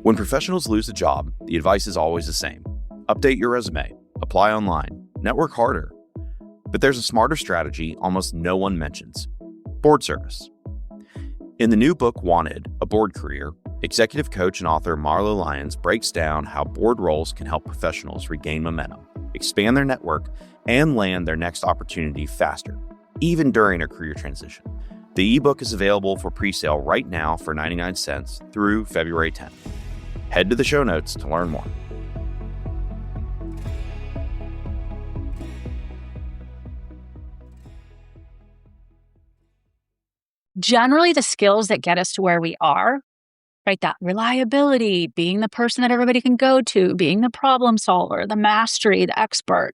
When professionals lose a job, the advice is always the same. Update your resume, apply online, network harder. But there's a smarter strategy almost no one mentions: board service. In the new book, Wanted, A Board Career, executive coach and author Marlo Lyons breaks down how board roles can help professionals regain momentum, expand their network, and land their next opportunity faster, even during a career transition. The ebook is available for pre-sale right now for 99 cents through February 10th. Head to the show notes to learn more. Generally, the skills that get us to where we are, right? That reliability, being the person that everybody can go to, being the problem solver, the mastery, the expert,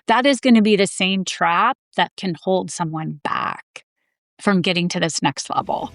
that is going to be the same trap that can hold someone back from getting to this next level.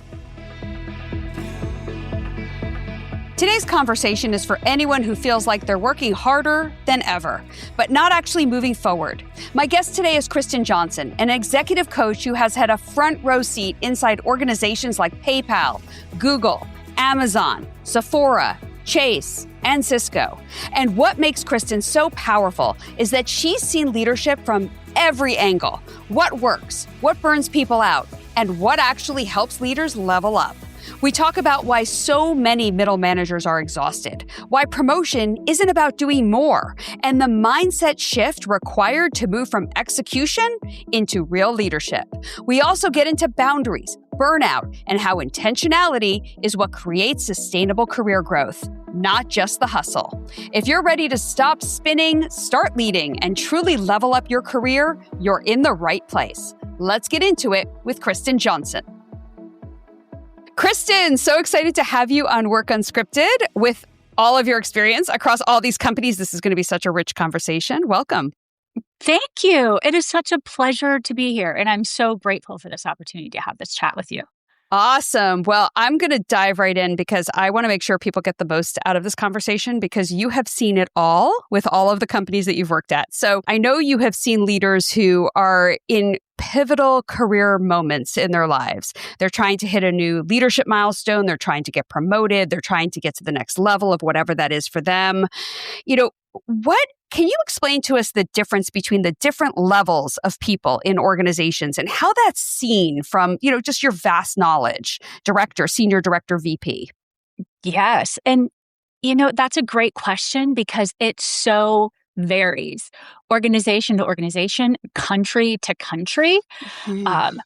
Today's conversation is for anyone who feels like they're working harder than ever, but not actually moving forward. My guest today is Kristen Johnson, an executive coach who has had a front row seat inside organizations like PayPal, Google, Amazon, Sephora, Chase, and Cisco. And what makes Kristen so powerful is that she's seen leadership from every angle: what works, what burns people out, and what actually helps leaders level up. We talk about why so many middle managers are exhausted, why promotion isn't about doing more, and the mindset shift required to move from execution into real leadership. We also get into boundaries, burnout, and how intentionality is what creates sustainable career growth, not just the hustle. If you're ready to stop spinning, start leading, and truly level up your career, you're in the right place. Let's get into it with Kristen Johnson. Kristen, so excited to have you on Work Unscripted with all of your experience across all these companies. This is going to be such a rich conversation. Welcome. Thank you. It is such a pleasure to be here, and I'm so grateful for this opportunity to have this chat with you. Awesome. Well, I'm going to dive right in because I want to make sure people get the most out of this conversation, because you have seen it all with all of the companies that you've worked at. So I know you have seen leaders who are in pivotal career moments in their lives. They're trying to hit a new leadership milestone. They're trying to get promoted. They're trying to get to the next level of whatever that is for them. What can you explain to us the difference between the different levels of people in organizations and how that's seen from, just your vast knowledge, director, senior director, VP? Yes. And, that's a great question because it so varies organization to organization, country to country. Mm-hmm.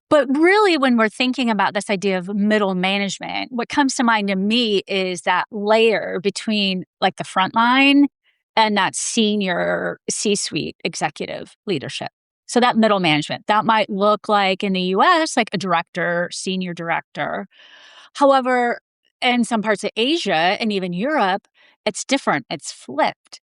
But really, when we're thinking about this idea of middle management, what comes to mind to me is that layer between like the front line and that senior C-suite executive leadership. So that middle management, that might look like in the US, like a director, senior director. However, in some parts of Asia and even Europe, it's different. It's flipped.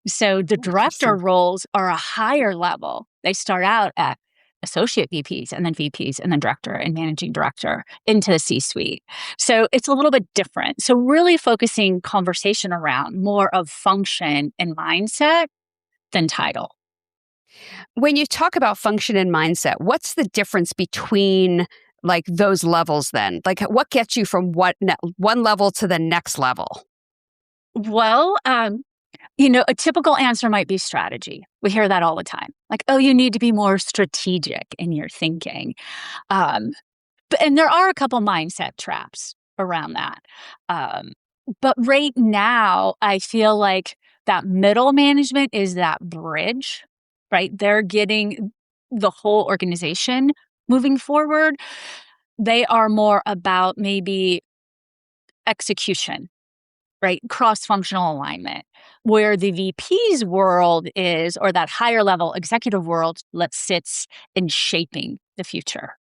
So the director roles are a higher level. They start out at associate VPs and then director and managing director into the C-suite. So it's a little bit different. So really focusing conversation around more of function and mindset than title. When you talk about function and mindset, what's the difference between like those levels then? Like what gets you from one level to the next level? Well, a typical answer might be strategy. We hear that all the time. Like, oh, you need to be more strategic in your thinking. And there are a couple mindset traps around that. But right now, I feel like that middle management is that bridge, right? They're getting the whole organization moving forward. They are more about maybe execution, right? Cross-functional alignment, where the VP's world is, or that higher level executive world, sits in shaping the future.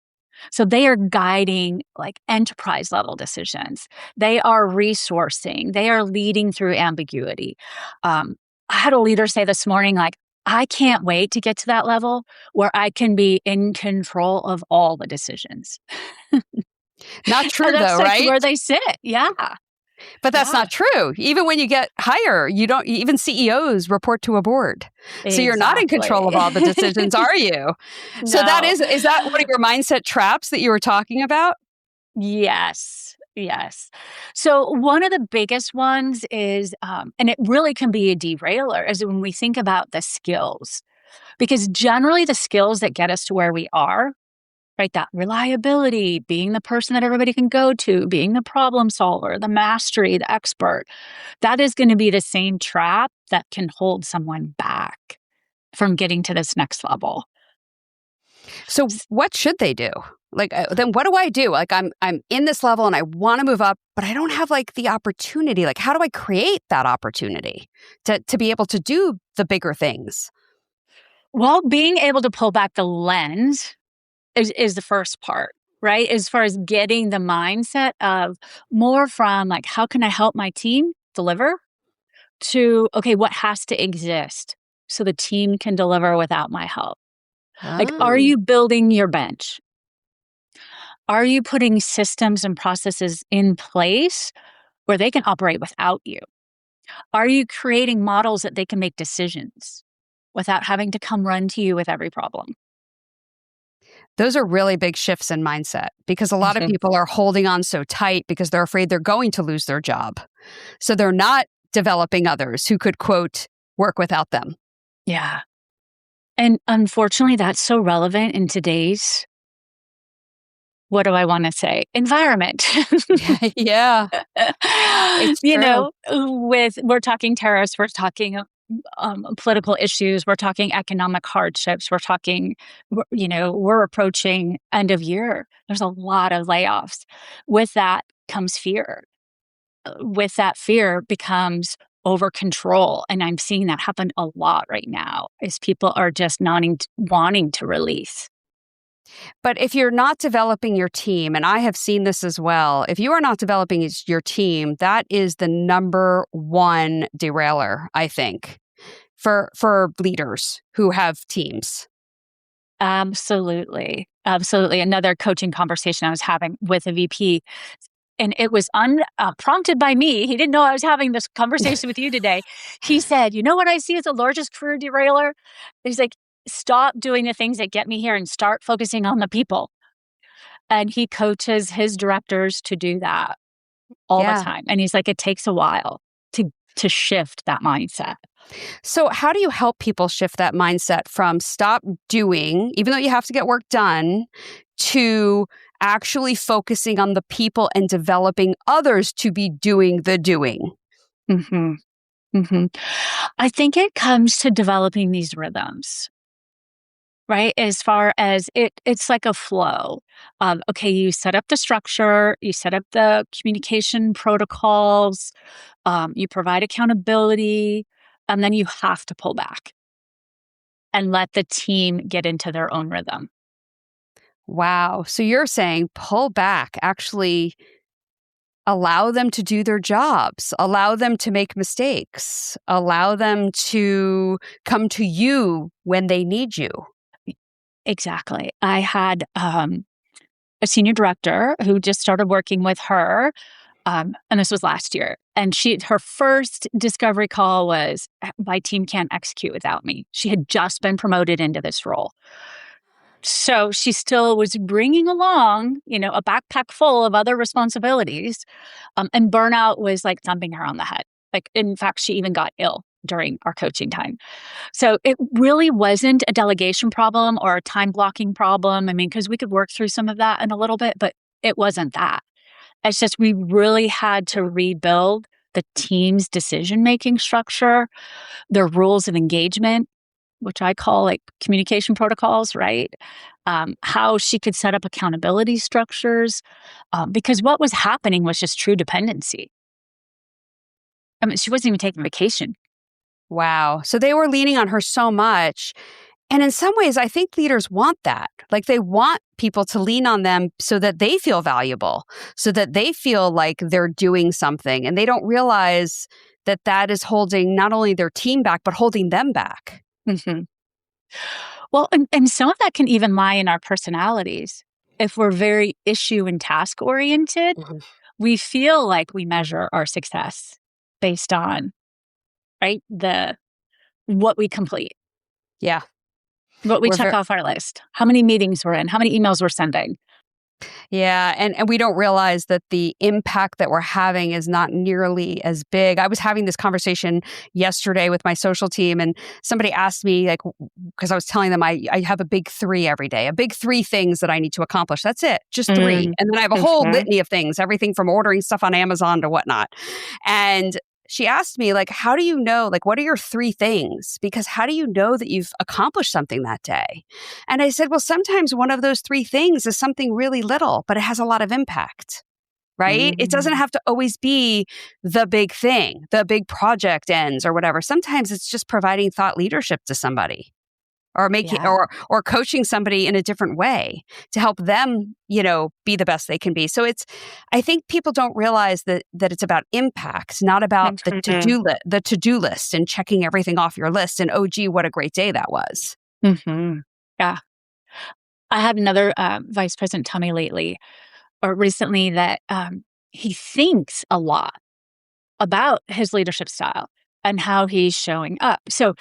So they are guiding like enterprise level decisions. They are resourcing. They are leading through ambiguity. I had a leader say this morning, like, I can't wait to get to that level where I can be in control of all the decisions. Not true though, like right? where they sit. Yeah. But that's not true. Even when you get higher, even CEOs report to a board. Exactly. So you're not in control of all the decisions, are you? No. So is that one of your mindset traps that you were talking about? Yes. So one of the biggest ones is, and it really can be a derailer, is when we think about the skills. Because generally the skills that get us to where we are, right, that reliability, being the person that everybody can go to, being the problem solver, the mastery, the expert, that is going to be the same trap that can hold someone back from getting to this next level. So what should they do? Like, then what do I do? Like, I'm in this level and I want to move up, but I don't have like the opportunity. Like, how do I create that opportunity to be able to do the bigger things? Well, being able to pull back the lens is the first part, right? As far as getting the mindset of more from like, how can I help my team deliver, to, okay, what has to exist so the team can deliver without my help? Like, are you building your bench? Are you putting systems and processes in place where they can operate without you? Are you creating models that they can make decisions without having to come run to you with every problem? Those are really big shifts in mindset, because a lot of people are holding on so tight because they're afraid they're going to lose their job. So they're not developing others who could, quote, work without them. Yeah. And unfortunately, that's so relevant in today's, what do I want to say, environment. Yeah. It's true. We're talking terrorists, we're talking political issues, we're talking economic hardships, we're talking, we're approaching end of year. There's a lot of layoffs. With that comes fear. With that fear becomes over control. And I'm seeing that happen a lot right now, is people are just wanting to release. But if you're not developing your team, and I have seen this as well, if you are not developing your team, that is the number one derailer, I think, for leaders who have teams. Absolutely. Absolutely. Another coaching conversation I was having with a VP, and it was prompted by me. He didn't know I was having this conversation with you today. He said, you know what I see as the largest career derailer? He's like, stop doing the things that get me here and start focusing on the people. And he coaches his directors to do that all the time. And he's like, it takes a while to shift that mindset. So how do you help people shift that mindset from stop doing, even though you have to get work done, to actually focusing on the people and developing others to be doing the doing? Mm-hmm. Mm-hmm. I think it comes to developing these rhythms, right? As far as it's like a flow. Okay, you set up the structure, you set up the communication protocols, you provide accountability, and then you have to pull back and let the team get into their own rhythm. Wow. So you're saying pull back, actually allow them to do their jobs, allow them to make mistakes, allow them to come to you when they need you. Exactly. I had a senior director who just started working with her, and this was last year. And her first discovery call was, my team can't execute without me. She had just been promoted into this role. So she still was bringing along, a backpack full of other responsibilities. And burnout was like thumping her on the head. Like, in fact, she even got ill during our coaching time. So it really wasn't a delegation problem or a time blocking problem. I mean, because we could work through some of that in a little bit, but it wasn't that. It's just we really had to rebuild the team's decision-making structure, their rules of engagement, which I call like communication protocols, right? How she could set up accountability structures, because what was happening was just true dependency. I mean, she wasn't even taking vacation. Wow. So they were leaning on her so much. And in some ways, I think leaders want that. Like, they want people to lean on them so that they feel valuable, so that they feel like they're doing something. And they don't realize that that is holding not only their team back, but holding them back. Mm-hmm. Well, and some of that can even lie in our personalities. If we're very issue and task oriented, we feel like we measure our success based on, right, what we complete. Yeah. What we check off our list, how many meetings we're in, how many emails we're sending. Yeah. And we don't realize that the impact that we're having is not nearly as big. I was having this conversation yesterday with my social team, and somebody asked me, like, because I was telling them I have a big three every day, a big three things that I need to accomplish. That's it, just three. And then I have a whole litany of things, everything from ordering stuff on Amazon to whatnot. And she asked me, like, how do you know, like, what are your three things? Because how do you know that you've accomplished something that day? And I said, well, sometimes one of those three things is something really little, but it has a lot of impact, right? It doesn't have to always be the big thing, the big project ends or whatever. Sometimes it's just providing thought leadership to somebody, or making or coaching somebody in a different way to help them, be the best they can be. So I think people don't realize that it's about impact, not about the to-do list and checking everything off your list and, oh, gee, what a great day that was. Yeah. I had another vice president tell me recently that he thinks a lot about his leadership style and how he's showing up. So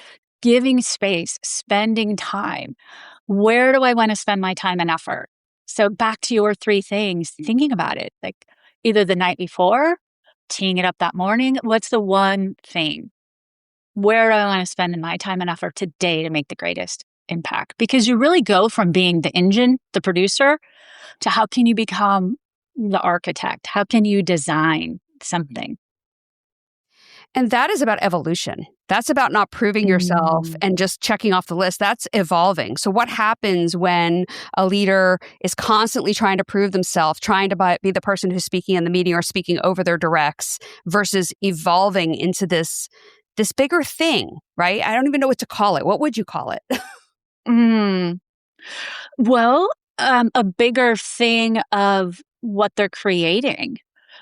giving space, spending time. Where do I want to spend my time and effort? So back to your three things, thinking about it, like either the night before, teeing it up that morning. What's the one thing? Where do I want to spend my time and effort today to make the greatest impact? Because you really go from being the engine, the producer, to how can you become the architect? How can you design something? And that is about evolution. That's about not proving yourself and just checking off the list. That's evolving. So what happens when a leader is constantly trying to prove themselves, trying to be the person who's speaking in the meeting or speaking over their directs versus evolving into this bigger thing, right? I don't even know what to call it. What would you call it? Well, a bigger thing of what they're creating,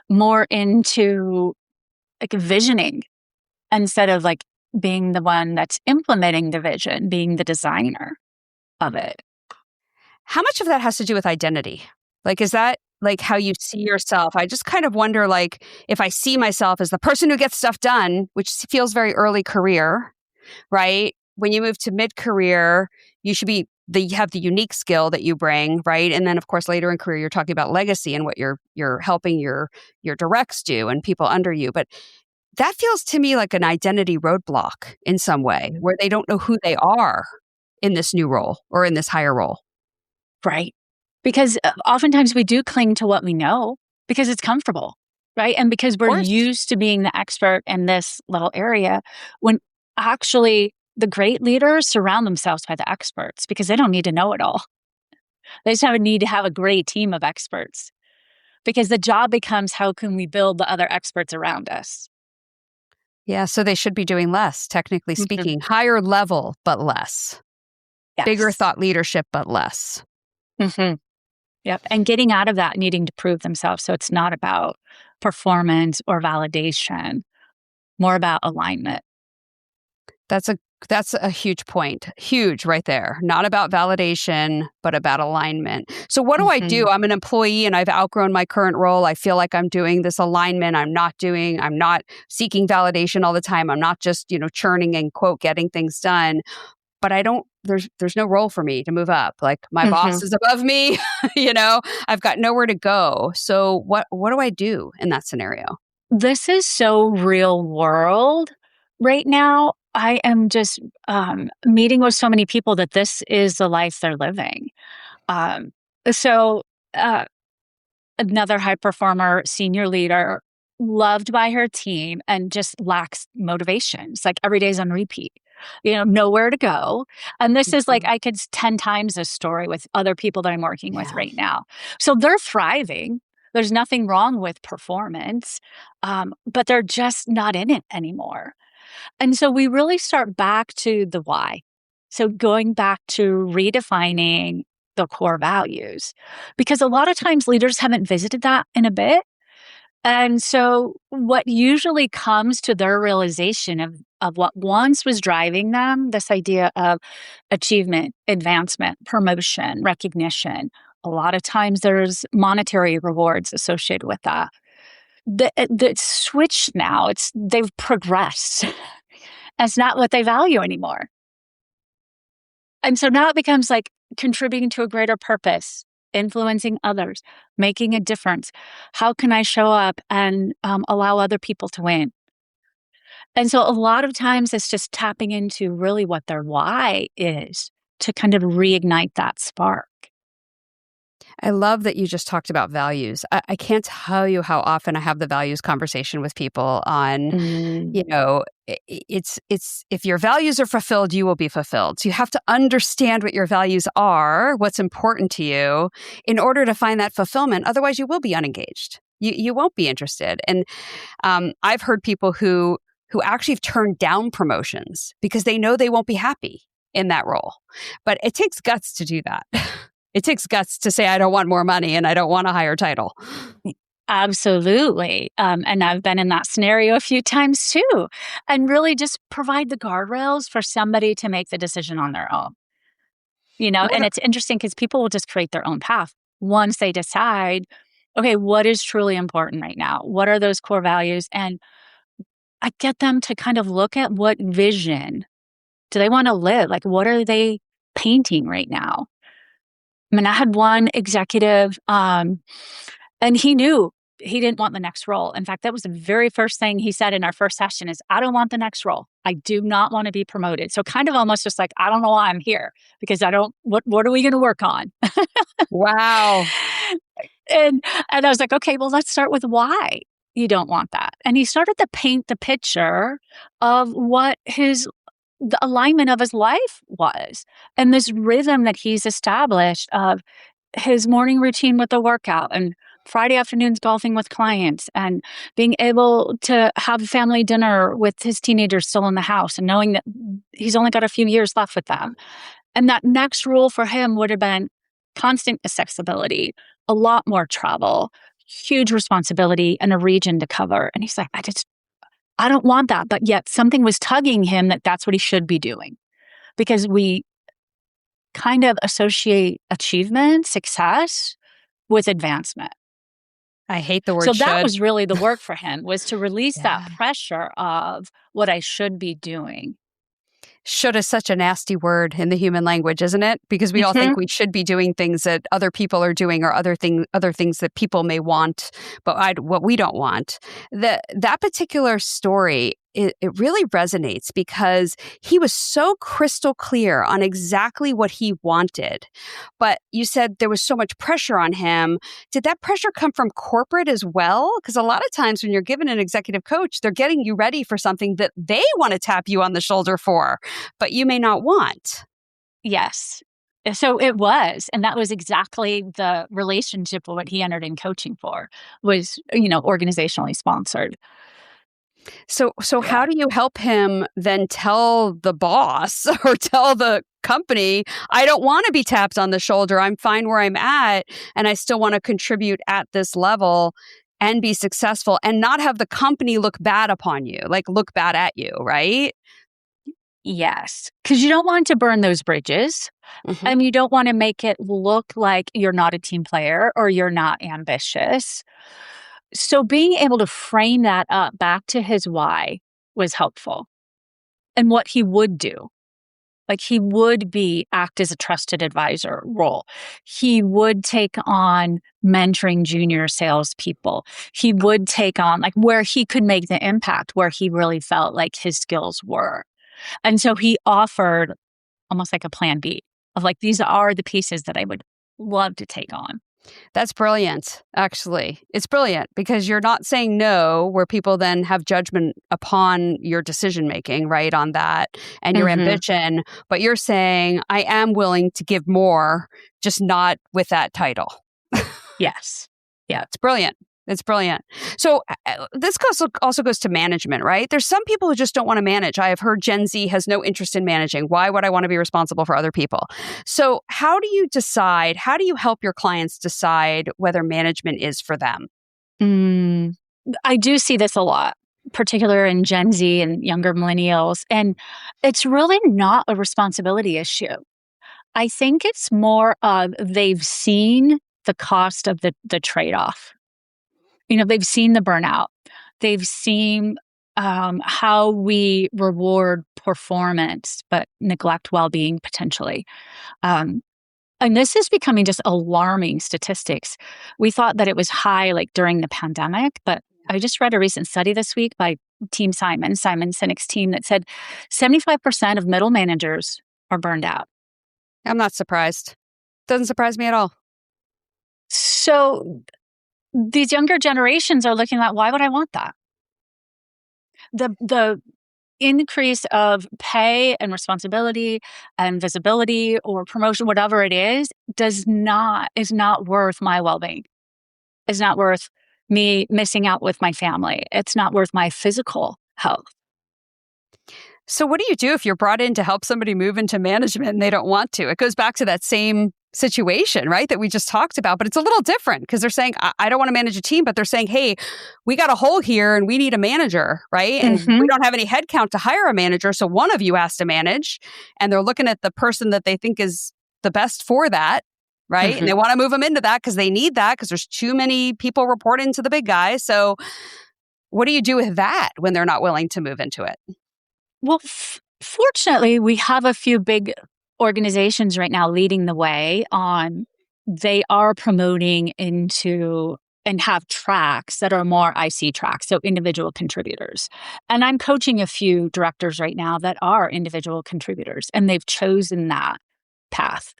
more into like visioning instead of like being the one that's implementing the vision, being the designer of it. How much of that has to do with identity? Like, is that like how you see yourself? I just kind of wonder, like, if I see myself as the person who gets stuff done, which feels very early career, right? When you move to mid-career, you have the unique skill that you bring, right? And then, of course, later in career, you're talking about legacy and what you're helping your directs do and people under you. But that feels to me like an identity roadblock in some way, where they don't know who they are in this new role or in this higher role. Right. Because oftentimes we do cling to what we know because it's comfortable, right? And because we're used to being the expert in this little area, when actually the great leaders surround themselves by the experts because they don't need to know it all. They just need to have a great team of experts because the job becomes, how can we build the other experts around us? Yeah, so they should be doing less, technically speaking. Higher level, but less. Yes. Bigger thought leadership, but less. Yep. And getting out of that needing to prove themselves. So it's not about performance or validation, more about alignment. That's a huge point. Huge right there. Not about validation, but about alignment. So what do I do? I'm an employee and I've outgrown my current role. I feel like I'm doing this alignment. I'm not seeking validation all the time. I'm not just, churning and quote, getting things done. But there's no role for me to move up. Like my boss is above me, I've got nowhere to go. So what do I do in that scenario? This is so real world right now. I am just meeting with so many people that this is the life they're living. So another high performer, senior leader, loved by her team and just lacks motivation. It's like every day's on repeat, nowhere to go. And this is like, I could 10 times this story with other people that I'm working with right now. So they're thriving. There's nothing wrong with performance, but they're just not in it anymore. And so we really start back to the why. So going back to redefining the core values, because a lot of times leaders haven't visited that in a bit. And so what usually comes to their realization of what once was driving them, this idea of achievement, advancement, promotion, recognition, a lot of times there's monetary rewards associated with that. The switch now, they've progressed. It's not what they value anymore. And so now it becomes like contributing to a greater purpose, influencing others, making a difference? How can I show up and allow other people to win? And so a lot of times it's just tapping into really what their why is to kind of reignite that spark. I love that you just talked about values. I can't tell you how often I have the values conversation with people on, it's if your values are fulfilled, you will be fulfilled. So you have to understand what your values are, what's important to you in order to find that fulfillment. Otherwise, you will be unengaged. You won't be interested. And I've heard people who actually have turned down promotions because they know they won't be happy in that role. But it takes guts to do that. It takes guts to say, I don't want more money and I don't want a higher title. Absolutely. And I've been in that scenario a few times too. And really just provide the guardrails for somebody to make the decision on their own. And it's interesting because people will just create their own path once they decide, okay, what is truly important right now? What are those core values? And I get them to kind of look at what vision do they want to live? Like, what are they painting right now? I mean, I had one executive, and he knew he didn't want the next role. In fact, that was the very first thing he said in our first session is, I don't want the next role. I do not want to be promoted. So kind of almost just like, I don't know why I'm here because what are we going to work on? Wow. And I was like, okay, well, let's start with why you don't want that. And he started to paint the picture of what the alignment of his life was and this rhythm that he's established of his morning routine with the workout and Friday afternoons golfing with clients and being able to have family dinner with his teenagers still in the house and knowing that he's only got a few years left with them. And that next rule for him would have been constant accessibility, a lot more travel, huge responsibility, and a region to cover. And he's like, I don't want that. But yet something was tugging him that that's what he should be doing because we kind of associate achievement, success with advancement. I hate the word So should. that was really the work for him was to release that pressure of what I should be doing. Should is such a nasty word in the human language, isn't it? Because we all think we should be doing things that other people are doing or other things that people may want, but what we don't want. That particular story, it really resonates because he was so crystal clear on exactly what he wanted. But you said there was so much pressure on him. Did that pressure come from corporate as well? Because a lot of times when you're given an executive coach, they're getting you ready for something that they want to tap you on the shoulder for, but you may not want. Yes. So it was. And that was exactly the relationship of what he entered in coaching for was, organizationally sponsored. So how do you help him then tell the boss or tell the company, I don't want to be tapped on the shoulder. I'm fine where I'm at. And I still want to contribute at this level and be successful and not have the company look bad upon you, like look bad at you, right? Yes. Because you don't want to burn those bridges. And you don't want to make it look like you're not a team player or you're not ambitious. So being able to frame that up back to his why was helpful and what he would do. Like he would act as a trusted advisor role. He would take on mentoring junior salespeople. He would take on like where he could make the impact, where he really felt like his skills were. And so he offered almost like a plan B of like, these are the pieces that I would love to take on. That's brilliant, actually. It's brilliant because you're not saying no where people then have judgment upon your decision-making, right, on that and your ambition, but you're saying, I am willing to give more, just not with that title. Yes. Yeah. It's brilliant. It's brilliant. So this also goes to management, right? There's some people who just don't want to manage. I have heard Gen Z has no interest in managing. Why would I want to be responsible for other people? So how do you help your clients decide whether management is for them? I do see this a lot, particularly in Gen Z and younger millennials. And it's really not a responsibility issue. I think it's more of they've seen the cost of the trade-off. They've seen the burnout. They've seen how we reward performance, but neglect well-being potentially. And this is becoming just alarming statistics. We thought that it was high like during the pandemic, but I just read a recent study this week by Team Simon Sinek's team, that said 75% of middle managers are burned out. I'm not surprised. Doesn't surprise me at all. So these younger generations are looking at, why would I want that? The increase of pay and responsibility and visibility or promotion, whatever it is not worth my well-being. It's not worth me missing out with my family. It's not worth my physical health. So what do you do if you're brought in to help somebody move into management and they don't want to? It goes back to that same situation, right, that we just talked about, but it's a little different because they're saying, I don't want to manage a team, but they're saying, hey, we got a hole here and we need a manager, right? And we don't have any headcount to hire a manager, so one of you has to manage. And they're looking at the person that they think is the best for that, right? And they want to move them into that because they need that because there's too many people reporting to the big guy. So what do you do with that when they're not willing to move into it? Well, fortunately, we have a few big organizations right now leading the way on, they are promoting into and have tracks that are more IC tracks, so individual contributors. And I'm coaching a few directors right now that are individual contributors, and they've chosen that path.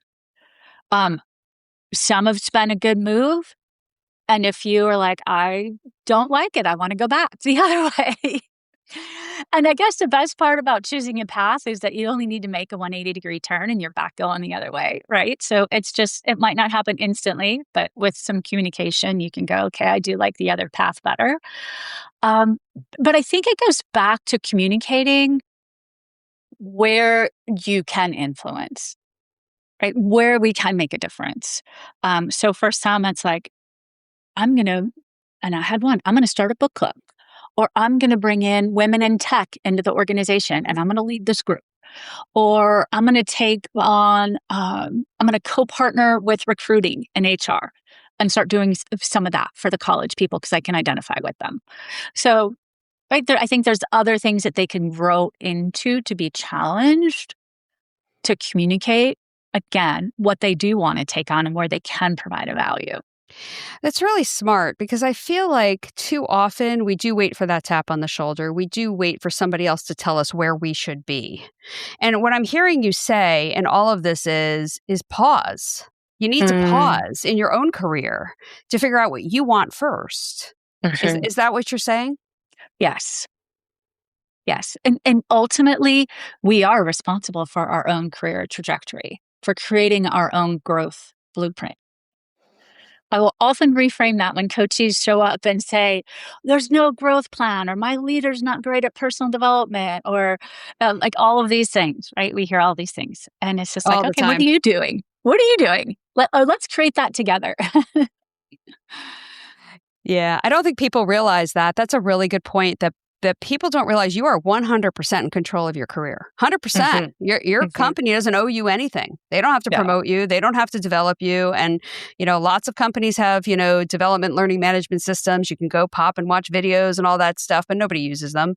Some have been a good move, and a few are like, I don't like it, I want to go back the other way. And I guess the best part about choosing a path is that you only need to make a 180-degree turn and you're back going the other way, right? So it might not happen instantly, but with some communication, you can go, okay, I do like the other path better. But I think it goes back to communicating where you can influence, right? Where we can make a difference. So for some, it's like, and I had one, I'm going to start a book club. Or I'm going to bring in women in tech into the organization and I'm going to lead this group. Or I'm going to take on, I'm going to co-partner with recruiting and HR and start doing some of that for the college people because I can identify with them. So right there, I think there's other things that they can grow into to be challenged, to communicate, again, what they do want to take on and where they can provide a value. That's really smart because I feel like too often we do wait for that tap on the shoulder. We do wait for somebody else to tell us where we should be. And what I'm hearing you say in all of this is pause. You need to pause in your own career to figure out what you want first. Is that what you're saying? Yes. Yes. And ultimately, we are responsible for our own career trajectory, for creating our own growth blueprint. I will often reframe that when coaches show up and say, there's no growth plan, or my leader's not great at personal development, or like all of these things, right? We hear all these things. And it's just like, okay, what are you doing? What are you doing? Let's create that together. Yeah, I don't think people realize that. That's a really good point, that people don't realize you are 100% in control of your career. 100%. Your company doesn't owe you anything. They don't have to promote you. They don't have to develop you. And, lots of companies have, development learning management systems. You can go pop and watch videos and all that stuff, but nobody uses them.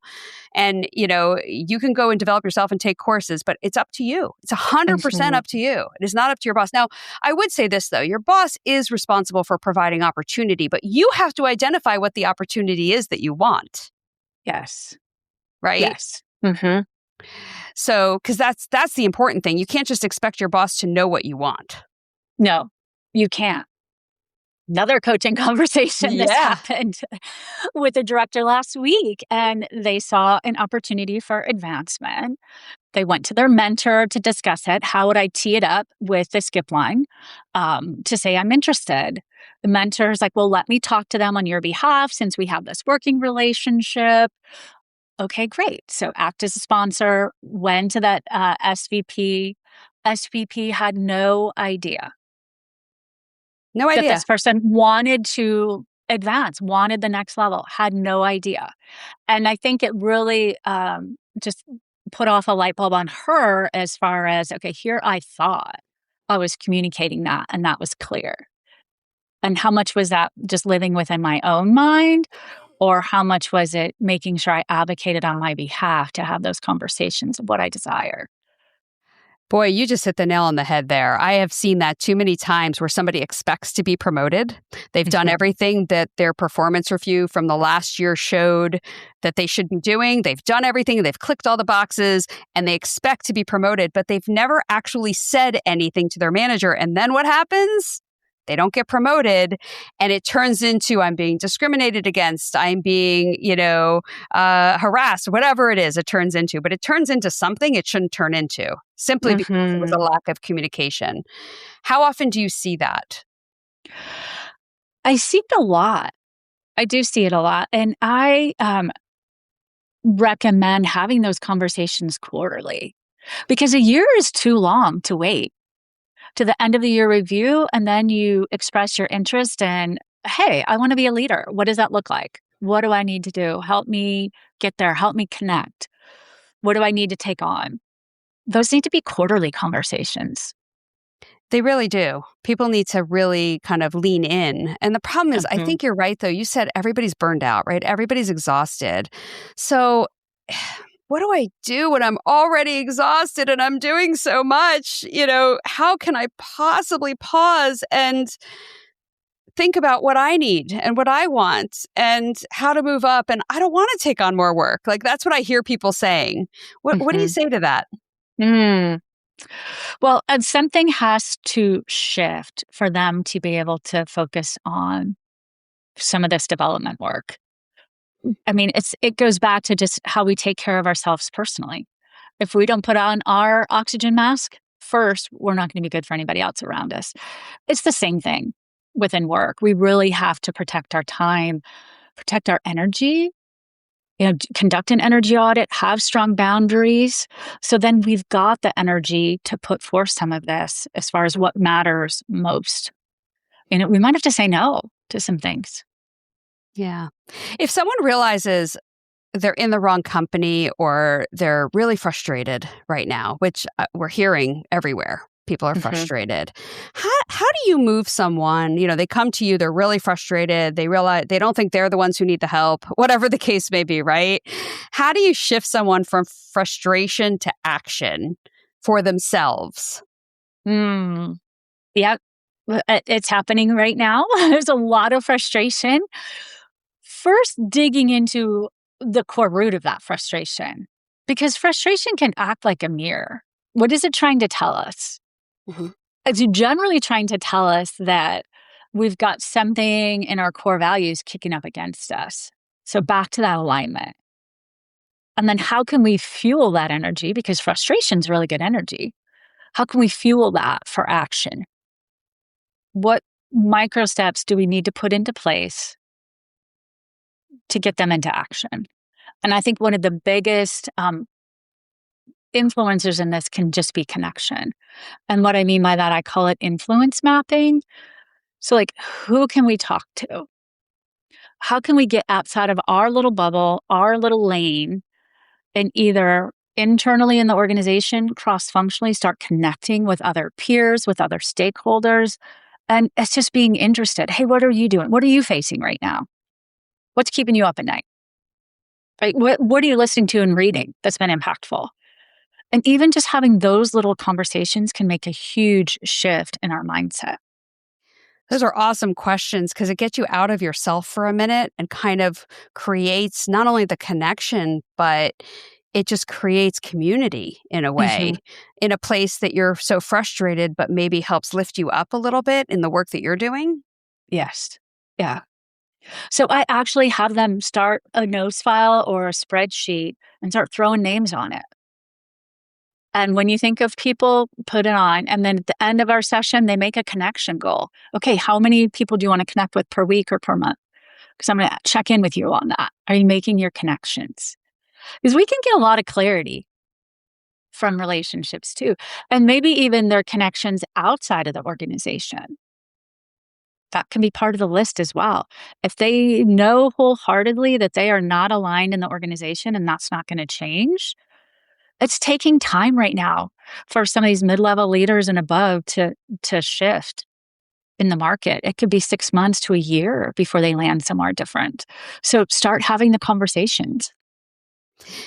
And, you can go and develop yourself and take courses, but it's up to you. It's 100% up to you. It is not up to your boss. Now, I would say this, though. Your boss is responsible for providing opportunity, but you have to identify what the opportunity is that you want. Yes. Right? Yes. So, because that's the important thing. You can't just expect your boss to know what you want. No, you can't. Another coaching conversation this happened with a director last week, and they saw an opportunity for advancement. They went to their mentor to discuss it. How would I tee it up with the skip line to say I'm interested? The mentor's like, well, let me talk to them on your behalf since we have this working relationship. Okay, great. So act as a sponsor, went to that SVP. SVP had no idea. That this person wanted to advance, wanted the next level, had no idea. And I think it really just put off a light bulb on her as far as, okay, here I thought I was communicating that and that was clear. And how much was that just living within my own mind? Or how much was it making sure I advocated on my behalf to have those conversations of what I desire? Boy, you just hit the nail on the head there. I have seen that too many times where somebody expects to be promoted. They've done everything that their performance review from the last year showed that they should be doing. They've done everything. They've clicked all the boxes and they expect to be promoted, but they've never actually said anything to their manager. And then what happens? They don't get promoted and it turns into I'm being discriminated against. I'm being, harassed, whatever it is, it turns into. But it turns into something it shouldn't turn into simply because there was a lack of communication. How often do you see that? I see it a lot. I do see it a lot. And I recommend having those conversations quarterly because a year is too long to wait to the end of the year review. And then you express your interest in, hey, I want to be a leader. What does that look like? What do I need to do? Help me get there. Help me connect. What do I need to take on? Those need to be quarterly conversations. They really do. People need to really kind of lean in. And the problem is, I think you're right, though. You said everybody's burned out, right? Everybody's exhausted. So what do I do when I'm already exhausted and I'm doing so much? How can I possibly pause and think about what I need and what I want and how to move up? And I don't want to take on more work. Like, that's what I hear people saying. What do you say to that? Well, something has to shift for them to be able to focus on some of this development work. I mean, it goes back to just how we take care of ourselves personally. If we don't put on our oxygen mask first, we're not going to be good for anybody else around us. It's the same thing within work. We really have to protect our time, protect our energy, conduct an energy audit, have strong boundaries. So then we've got the energy to put forth some of this as far as what matters most. We might have to say no to some things. Yeah. If someone realizes they're in the wrong company or they're really frustrated right now, which we're hearing everywhere, people are frustrated. How do you move someone? They come to you, they're really frustrated. They realize they don't think they're the ones who need the help, whatever the case may be, right? How do you shift someone from frustration to action for themselves? Yeah, it's happening right now. There's a lot of frustration. First, digging into the core root of that frustration, because frustration can act like a mirror. What is it trying to tell us? It's generally trying to tell us that we've got something in our core values kicking up against us. So back to that alignment. And then how can we fuel that energy? Because frustration is really good energy. How can we fuel that for action? What micro steps do we need to put into place to get them into action? And I think one of the biggest influencers in this can just be connection. And what I mean by that, I call it influence mapping. So who can we talk to? How can we get outside of our little bubble, our little lane, and either internally in the organization, cross-functionally start connecting with other peers, with other stakeholders? And it's just being interested. Hey, what are you doing? What are you facing right now? What's keeping you up at night? Right? What are you listening to and reading that's been impactful? And even just having those little conversations can make a huge shift in our mindset. Those are awesome questions because it gets you out of yourself for a minute and kind of creates not only the connection, but it just creates community in a way, in a place that you're so frustrated, but maybe helps lift you up a little bit in the work that you're doing. Yes. Yeah. So I actually have them start a notes file or a spreadsheet and start throwing names on it. And when you think of people, put it on. And then at the end of our session, they make a connection goal. Okay, how many people do you want to connect with per week or per month? Because I'm going to check in with you on that. Are you making your connections? Because we can get a lot of clarity from relationships too. And maybe even their connections outside of the organization. That can be part of the list as well. If they know wholeheartedly that they are not aligned in the organization and that's not going to change, it's taking time right now for some of these mid-level leaders and above to shift in the market. It could be 6 months to a year before they land somewhere different. So start having the conversations.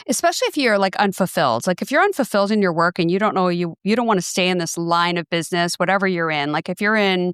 Especially if you're like unfulfilled. Like if you're unfulfilled in your work and you don't know, you don't want to stay in this line of business, whatever you're in. Like if you're in,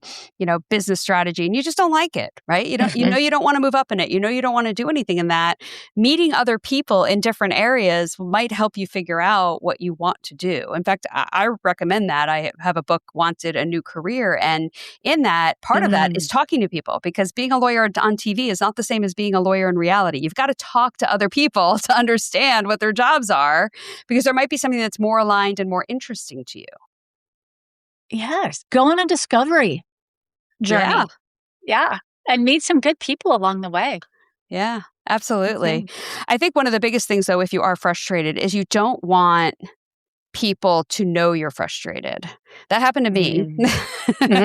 business strategy and you just don't like it, right? You don't want to move up in it. You don't want to do anything in that. Meeting other people in different areas might help you figure out what you want to do. In fact, I recommend that. I have a book, Wanted: A New Career. And in that, part of that is talking to people, because being a lawyer on TV is not the same as being a lawyer in reality. You've got to talk to other people to understand what their jobs are, because there might be something that's more aligned and more interesting to you. Yes. Go on a discovery journey. Yeah. And meet some good people along the way. Yeah, absolutely. I think one of the biggest things, though, if you are frustrated, is you don't want people to know you're frustrated. That happened to me. And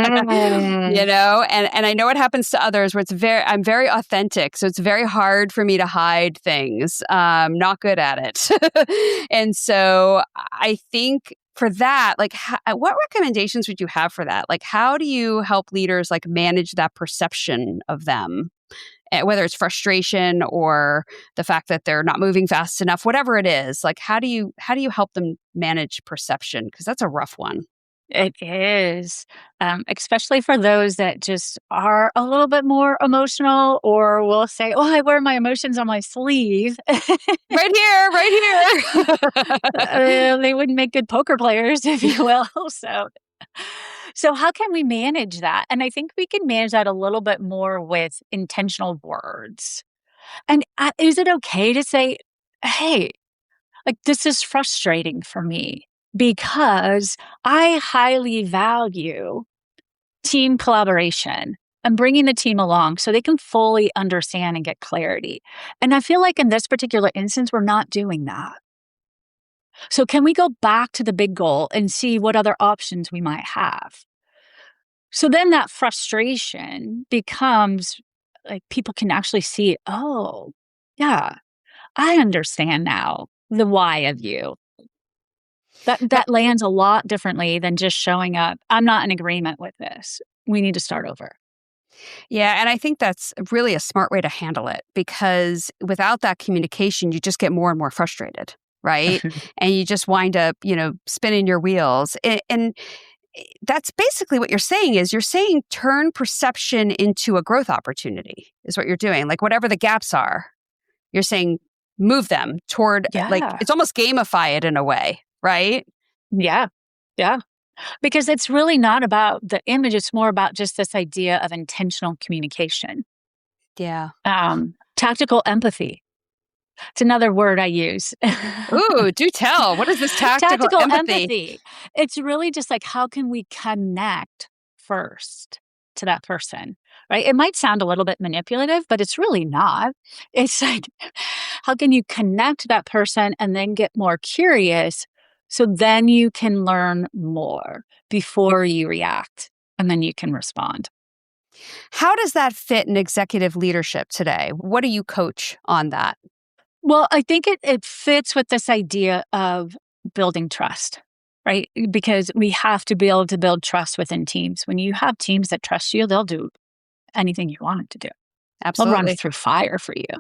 I know it happens to others where I'm very authentic. So it's very hard for me to hide things. I'm not good at it. And so I think for that, like, what recommendations would you have for that? Like, how do you help leaders like manage that perception of them? Whether it's frustration or the fact that they're not moving fast enough, whatever it is, like how do you help them manage perception? Because that's a rough one. It is, especially for those that just are a little bit more emotional, or will say, "Oh, I wear my emotions on my sleeve." Right here. They wouldn't make good poker players, if you will. So how can we manage that? And I think we can manage that a little bit more with intentional words. And is it okay to say, "Hey, like this is frustrating for me because I highly value team collaboration and bringing the team along so they can fully understand and get clarity." And I feel like in this particular instance, we're not doing that. So can we go back to the big goal and see what other options we might have? So then that frustration becomes like people can actually see, "Oh, yeah, I understand now the why of you." That lands a lot differently than just showing up, "I'm not in agreement with this. We need to start over." Yeah, and I think that's really a smart way to handle it, because without that communication, you just get more and more frustrated, right? And you just wind up, spinning your wheels. And that's basically what you're saying is you're saying turn perception into a growth opportunity is what you're doing. Like whatever the gaps are, you're saying move them toward, like it's almost gamify it in a way, right? Yeah. Yeah. Because it's really not about the image. It's more about just this idea of intentional communication. Yeah. Tactical empathy. It's another word I use. Ooh, do tell. What is this tactical empathy? It's really just like, how can we connect first to that person, right? It might sound a little bit manipulative, but it's really not. It's like, how can you connect to that person and then get more curious so then you can learn more before you react and then you can respond. How does that fit in executive leadership today? What do you coach on that? Well, I think it fits with this idea of building trust, right? Because we have to be able to build trust within teams. When you have teams that trust you, they'll do anything you want them to do. Absolutely. They'll run through fire for you.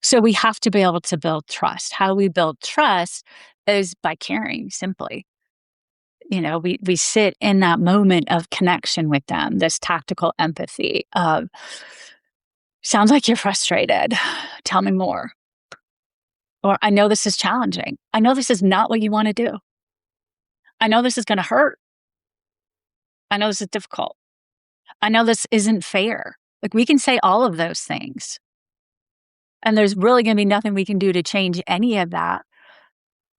So we have to be able to build trust. How we build trust is by caring, simply. We sit in that moment of connection with them, this tactical empathy of, sounds like you're frustrated. Tell me more. Or I know this is challenging. I know this is not what you want to do. I know this is going to hurt. I know this is difficult. I know this isn't fair. Like we can say all of those things. And there's really going to be nothing we can do to change any of that.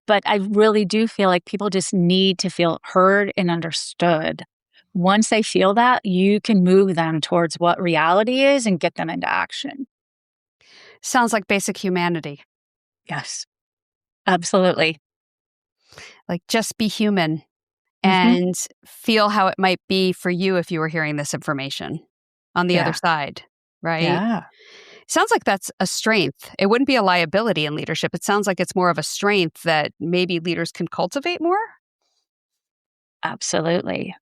But I really do feel like people just need to feel heard and understood. Once they feel that, you can move them towards what reality is and get them into action. Sounds like basic humanity. Yes, absolutely. Like just be human and feel how it might be for you if you were hearing this information on the other side, right? Yeah. Sounds like that's a strength. It wouldn't be a liability in leadership. It sounds like it's more of a strength that maybe leaders can cultivate more. Absolutely.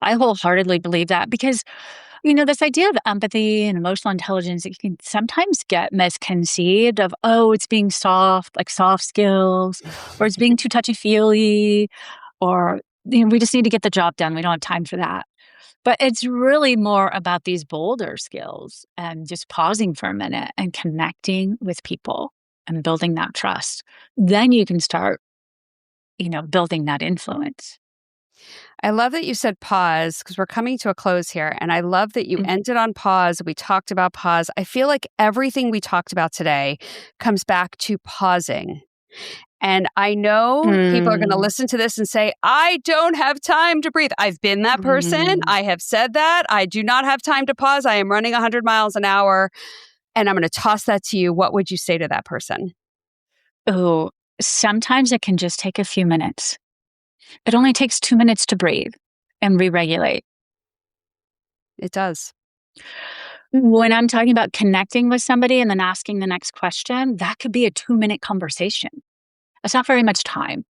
I wholeheartedly believe that because This idea of empathy and emotional intelligence, it can sometimes get misconceived of, it's being soft, like soft skills, or it's being too touchy-feely, or we just need to get the job done. We don't have time for that. But it's really more about these bolder skills and just pausing for a minute and connecting with people and building that trust. Then you can start, building that influence. I love that you said pause, because we're coming to a close here. And I love that you ended on pause. We talked about pause. I feel like everything we talked about today comes back to pausing. And I know people are going to listen to this and say, I don't have time to breathe. I've been that person. I have said that. I do not have time to pause. I am running 100 miles an hour. And I'm going to toss that to you. What would you say to that person? Oh, sometimes it can just take a few minutes. It only takes 2 minutes to breathe and re-regulate. It does. When I'm talking about connecting with somebody and then asking the next question, that could be a 2-minute conversation. That's not very much time.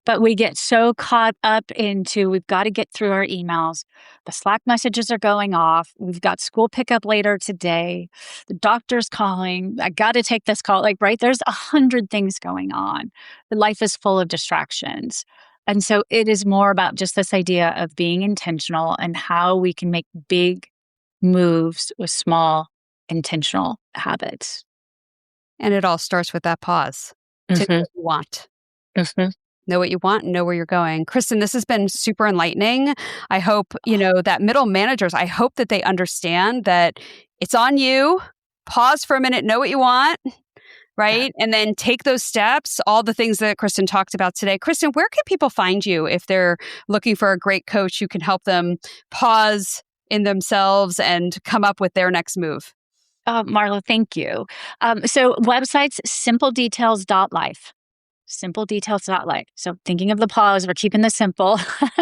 But we get so caught up into, we've got to get through our emails. The Slack messages are going off. We've got school pickup later today. The doctor's calling. I got to take this call. Right? There's 100 things going on. The life is full of distractions. And so it is more about just this idea of being intentional and how we can make big moves with small intentional habits. And it all starts with that pause. To know what you want. Know what you want and know where you're going. Kristen, this has been super enlightening. I hope, that middle managers, I hope that they understand that it's on you. Pause for a minute, know what you want, right? Yeah. And then take those steps, all the things that Kristen talked about today. Kristen, where can people find you if they're looking for a great coach who can help them pause in themselves and come up with their next move? Marlo, thank you. So websites, simpledetails.life. Simpledetails.life. So thinking of the pause, we're keeping this simple.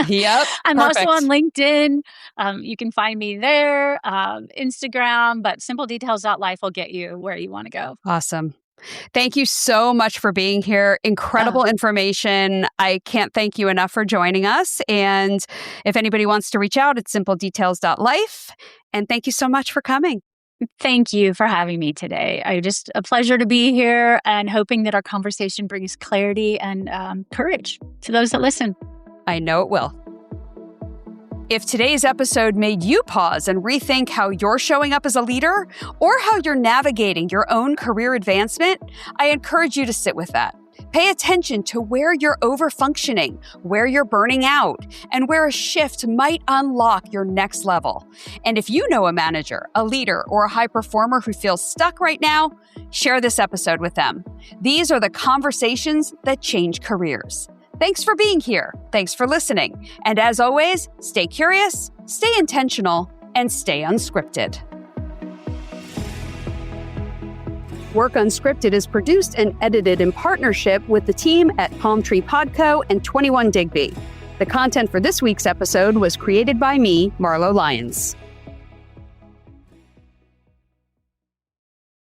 Yep. I'm perfect. also on LinkedIn. You can find me there, Instagram, but simpledetails.life will get you where you want to go. Awesome. Thank you so much for being here. Incredible information. I can't thank you enough for joining us. And if anybody wants to reach out, it's simpledetails.life. And thank you so much for coming. Thank you for having me today. Just a pleasure to be here and hoping that our conversation brings clarity and courage to those that listen. I know it will. If today's episode made you pause and rethink how you're showing up as a leader or how you're navigating your own career advancement, I encourage you to sit with that. Pay attention to where you're overfunctioning, where you're burning out, and where a shift might unlock your next level. And if you know a manager, a leader, or a high performer who feels stuck right now, share this episode with them. These are the conversations that change careers. Thanks for being here. Thanks for listening. And as always, stay curious, stay intentional, and stay unscripted. Work Unscripted is produced and edited in partnership with the team at Palm Tree Podco and 21 Digby. The content for this week's episode was created by me, Marlo Lyons.